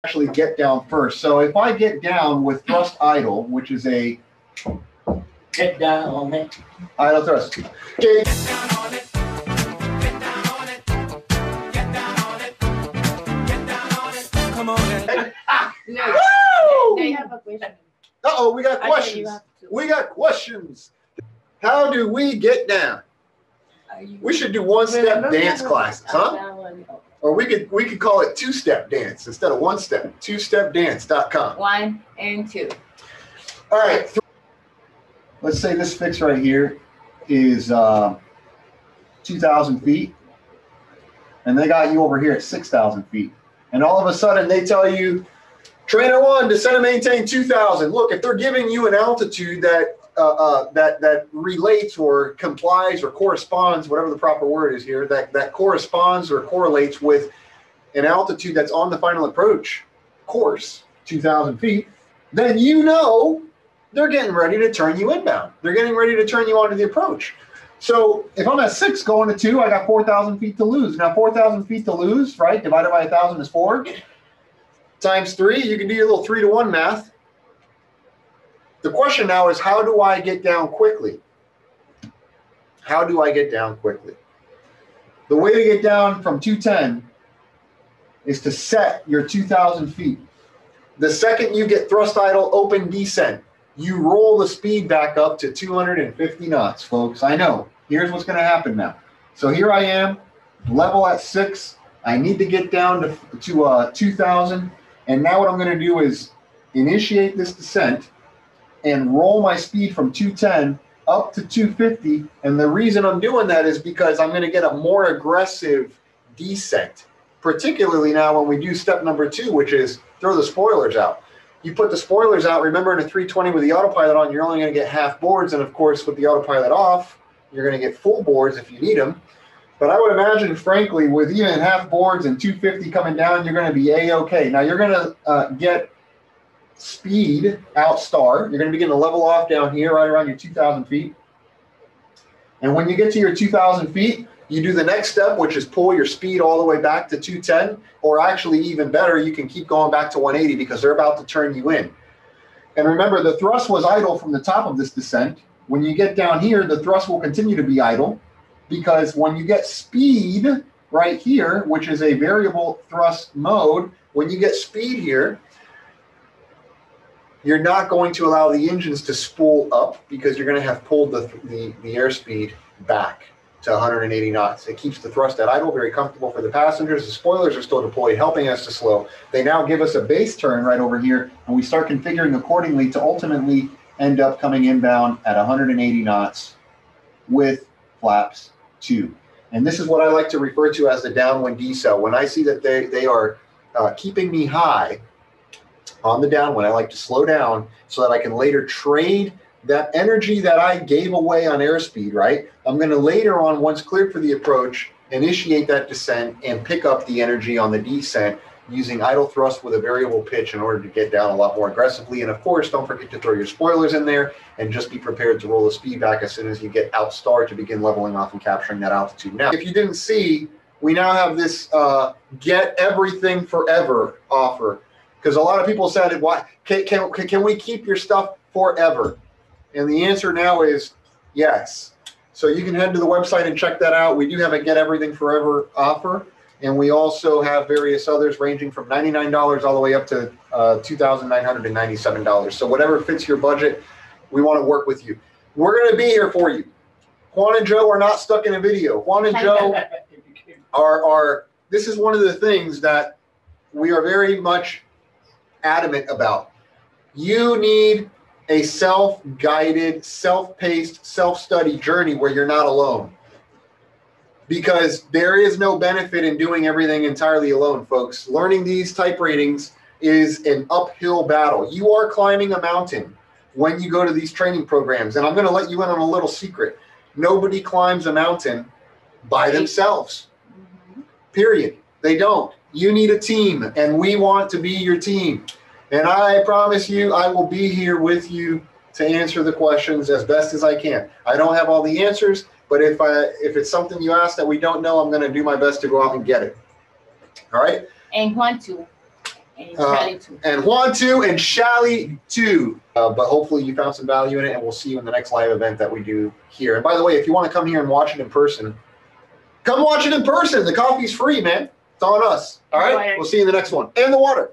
actually get down first. So if I get down with thrust idle, which is a get down on it. Idle thrust. Okay. Get down on it. Get down on it. Get down on it. Get down on it. Come on in. No, they have a question. Uh-oh, we got questions. We got questions. How do we get down? We should do one-step dance classes, huh? Or we could call it two-step dance instead of one-step. Twostepdance.com. 1 and 2. All right. Let's say this fix right here is 2,000 feet, and they got you over here at 6,000 feet. And all of a sudden they tell you, trainer 1, descend and maintain 2,000. Look, if they're giving you an altitude that that relates or complies or corresponds, whatever the proper word is here, that corresponds or correlates with an altitude that's on the final approach course, 2,000 feet, then you know they're getting ready to turn you inbound. They're getting ready to turn you onto the approach. So if I'm at 6 going to 2, I got 4,000 feet to lose. Now 4,000 feet to lose, right, divided by 1,000 is 4. Times 3, you can do your little 3-to-1 math. The question now is, how do I get down quickly? How do I get down quickly? The way to get down from 210 is to set your 2,000 feet. The second you get thrust idle open descent, you roll the speed back up to 250 knots, folks. I know. Here's what's going to happen now. So here I am, level at 6. I need to get down to 2,000. And now what I'm going to do is initiate this descent and roll my speed from 210 up to 250. And the reason I'm doing that is because I'm going to get a more aggressive descent, particularly now when we do step number 2, which is throw the spoilers out. You put the spoilers out. Remember, in a 320 with the autopilot on, you're only going to get half boards. And of course, with the autopilot off, you're going to get full boards if you need them. But I would imagine, frankly, with even half boards and 250 coming down, you're going to be A-OK. Now, you're going to get speed out star. You're going to begin to level off down here right around your 2,000 feet. And when you get to your 2,000 feet, you do the next step, which is pull your speed all the way back to 210, or actually even better, you can keep going back to 180 because they're about to turn you in. And remember, the thrust was idle from the top of this descent. When you get down here, the thrust will continue to be idle because when you get speed right here, which is a variable thrust mode, when you get speed here, you're not going to allow the engines to spool up because you're going to have pulled the airspeed back to 180 knots. It keeps the thrust at idle, very comfortable for the passengers. The spoilers are still deployed, helping us to slow. They now give us a base turn right over here, and we start configuring accordingly to ultimately end up coming inbound at 180 knots with flaps 2. And this is what I like to refer to as the downwind decel. When I see that they are keeping me high on the downwind, I like to slow down so that I can later trade that energy that I gave away on airspeed, right? I'm going to later on, once cleared for the approach, initiate that descent and pick up the energy on the descent using idle thrust with a variable pitch in order to get down a lot more aggressively. And of course, don't forget to throw your spoilers in there and just be prepared to roll the speed back as soon as you get out star to begin leveling off and capturing that altitude. Now, if you didn't see, we now have this get everything forever offer, because a lot of people said, "Why can we keep your stuff forever?" And the answer now is yes. So you can head to the website and check that out. We do have a Get Everything Forever offer. And we also have various others ranging from $99 all the way up to $2,997. So whatever fits your budget, we want to work with you. We're going to be here for you. Juan and Joe are not stuck in a video. Juan and Joe this is one of the things that we are very much adamant about. You need a self-guided, self-paced, self-study journey where you're not alone. Because there is no benefit in doing everything entirely alone, folks. Learning these type ratings is an uphill battle. You are climbing a mountain when you go to these training programs. And I'm going to let you in on a little secret. Nobody climbs a mountain by themselves. Period. They don't. You need a team, and we want to be your team. And I promise you, I will be here with you to answer the questions as best as I can. I don't have all the answers, but if it's something you ask that we don't know, I'm going to do my best to go out and get it. All right? And Juan too. And Charlie too. And Juan 2 and Shally 2. But hopefully you found some value in it, and we'll see you in the next live event that we do here. And by the way, if you want to come here and watch it in person, come watch it in person. The coffee's free, man. It's on us. All right? Water. We'll see you in the next one. And the water.